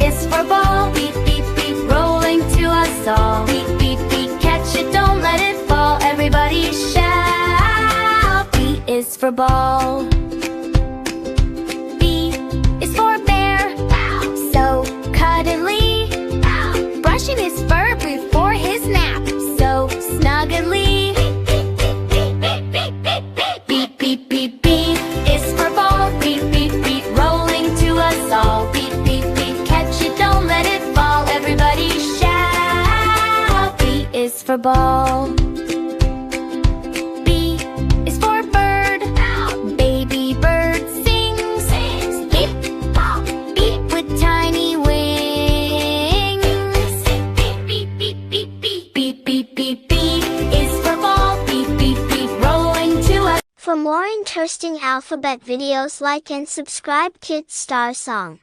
is for ball. Beep, beep, beep, rolling to us all. Beep, beep, beep, catch it, don't let it fall. Everybody shout. B is for ball. B is for bear. So cuddly, brushing his fur before his nap. So snuggly. Beep, beep, beep, beep is for ball. Beep, beep, beep, rolling to us all. Beep, beep, beep, catch it, don't let it fall. Everybody shout. B is for ball. B is for bird. Baby bird sings. Beep, beep with tiny wings. Beep, beep, beep, beep, beep. Beep, beep, beep, beep is for ball. Beep, beep, beep, rolling to us. For more interesting alphabet videos, like and subscribe Kids Star Song.